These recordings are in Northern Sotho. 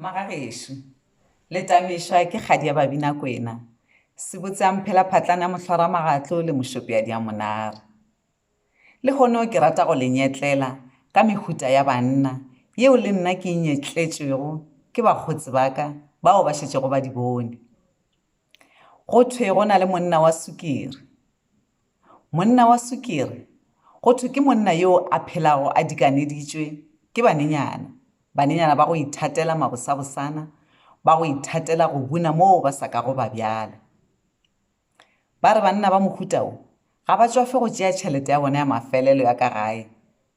Magagesho le tamišwa ke kgadi ya Babinakwena se botse a mphela phatlana mohlora magatlo le mošopi ya diamonare. Le hono ke rata go lenyetlela ka mehuta ya banna yeo le nna ke inyetletšego ke bakgotsi baka bao ba šetšego ba di bone. Go thwe go na le monna wa sukiri. Monna wa sukiri go thwe ke monna yo a phelago a dikaneditšwe ke banenyana ba go ithatela mabosabosana, ba go ithatela go buna moo ba sa ka go ba bjala. Ba re banna ba mohuta o ga ba tswafe go tšea tšhelete ya bona ya mafelelo ya ka gae,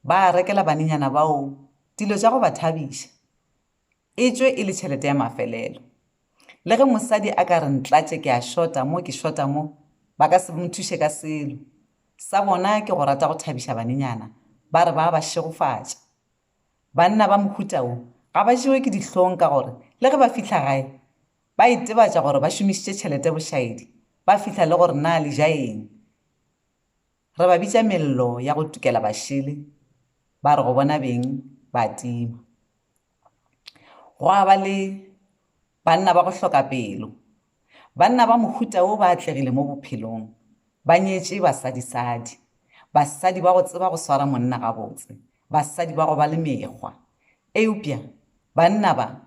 ba rekela banenyana bao dilo tša go ba thabiša, e tšwe e le tšhelete ya mafelelo. Le ge mosadi a ka re ntlatše ke a šota mo ke šota mo, ba ka se mothuše ka selo sa bona ke go rata go thabiša banenyana, ba re ba šegofatša. Banna ba mohuta o ga ba jewe ke dihlong ka gore le ge ba fihla gae ba itebatša gore ba šomišitše tšhelete bošaedi, ba fihla le gore na le jaeng. Re ba bitša mello ya go tukela bašele, ba re go bona beng ba tima. Go a ba le banna ba go hloka pelo. Banna ba mohuta o ba atlegile mo bophelong, ba nyetše basadi-sadi, basadi ba go tseba go swara monna gabotse, basadi ba go ba le mekgwa. Eupša banna ba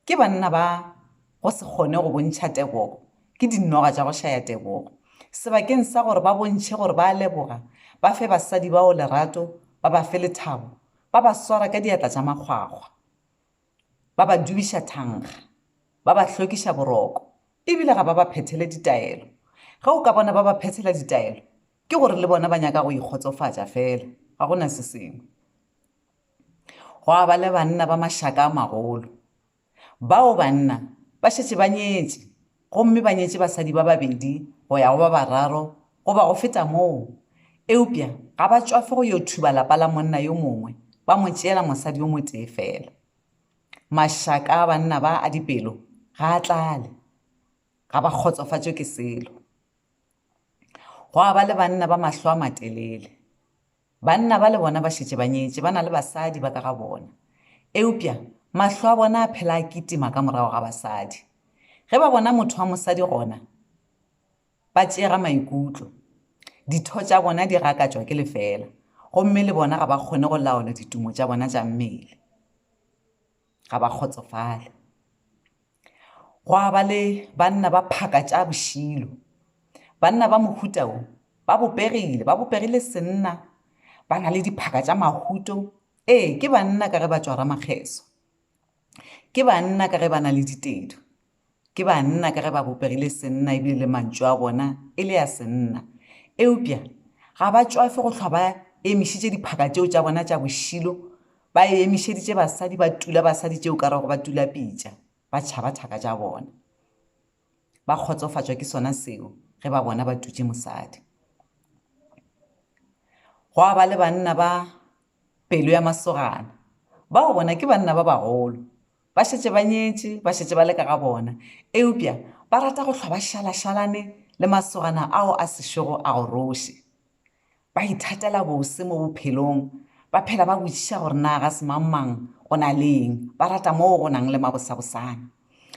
ke banna ba go se kgone go bontšha tebogo, ke dinoga tša go šaya tebogo, sebakeng sa gore ba bontšhe gore ba leboga, ba fe basadi bao lerato, ba ba fe lethabo, ba ba swara ka diatla tša makgwakgwa, ba ba dubiša thankga, ba ba hlokiša boroko, ebile ga ba ba phethele ditaelo. Ge o ka bona ba ba phethela ditaelo, ke gore le bona ba nyaka go ikgotsofatša fela, ga gona se sengwe. Go a ba le banna ba mašaka a magolo, bao banna ba šetše ba nyetše, gomme ba nyetše basadi ba babedi go ya go ba bararo goba go feta moo. Eupša ga ba tswafe go yo thuba lapa la monna yo mongwe, ba mo tšeela mosadi yo motee fela. Mašaka a banna ba a dipelo ga a tlale, ga ba kgotsofatšwe ke selo. Go a ba le banna ba mahlo a matelele. Banna ba le bona ba šetše ba nyetše, ba na le basadi ba ka ga bona. Eupša mahlo a bona a phela a kitima ka morago ga basadi. Ge ba bona motho wa mosadi gona, ba tšeega maikutlo, ditho tša bona di gakatšwa ke lefela, gomme le bona ga ba kgone go laola ditumo tša bona tša mmele, ga ba kgotsofale. Go a ba le banna ba phaka tša bošilo. Banna ba mohuta o ba bopegile senna, ba na le diphaka tša mahuto. Ke banna ka ge ba tšwara makgeso, ke banna ka ge ba na le ditedu, ke banna ka ge ba bopegile senna ebile le mantšu a bona e le ya senna. Eupša ga ba tšwafe go hlwa ba emišitše diphaka tšeo tša bona tša bošilo, ba emišeditše basadi, ba tula basadi tšeo ka rego ba tula pitša, ba tšhaba thaka tša bona. Ba kgotsofatšwa ke sona seo ge ba bona ba tutše mosadi. Go a ba le banna ba pelo ya masogana, bao bona ke banna ba bagolo, ba šetše ba nyetše, ba šetše ba le ka ga bona. Eupša ba rata go hlwa ba šalašalane le masogana ao a sešogo a go roše, ba ithatela bose mo bophelong, ba phela ba botšiša gore na ga se mang go na leng, ba rata moo go nang le mabosabosana,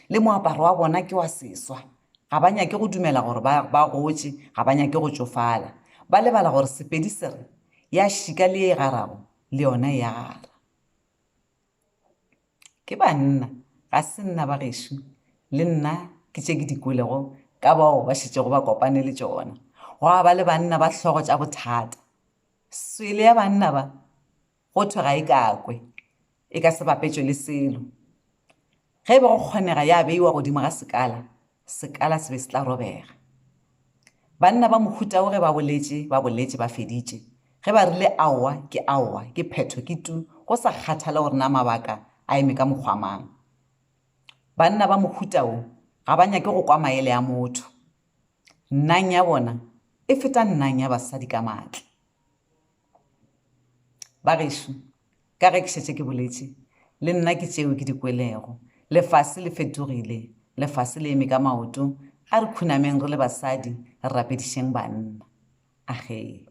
le moaparo wa bona ke wa seswa, ga ba nyake go dumela gore ba gotše, ga ba nyake go tšofala, ba lebala gore sepedi se re ya šika le e garago le yona ya gara. Ke banna, ga se nna ba gešo, le nna ke tše ke di kwelego ka bao ba šetšego ba kopane le tšona. Go a ba le banna ba hlogo tša bothata. Swele ya banna ba go thwe ga e kakwe, e ka se bapetšwe le selo. Ge be go kgonega ya beiwa godimo ga sekala se be se tla robega. Banna ba mohuta o ge ba boletše ba feditše, ge ba rile aowa, ke phetho ke tu, go sa kgathale gore na mabaka a eme ka mokgwa mang. Banna ba mohuta o ga ba nyake go kwa maele a motho, nnang ya bona e feta nnang ya basadi ka maatla. Ba gešo ka ge ke šetše ke boletše, le nna ke tšeo ke di kwelego, lefase le fetogile, lefase le eme ka maoto, ga re khunameng re le basadi re rapedišeng banna. Agee.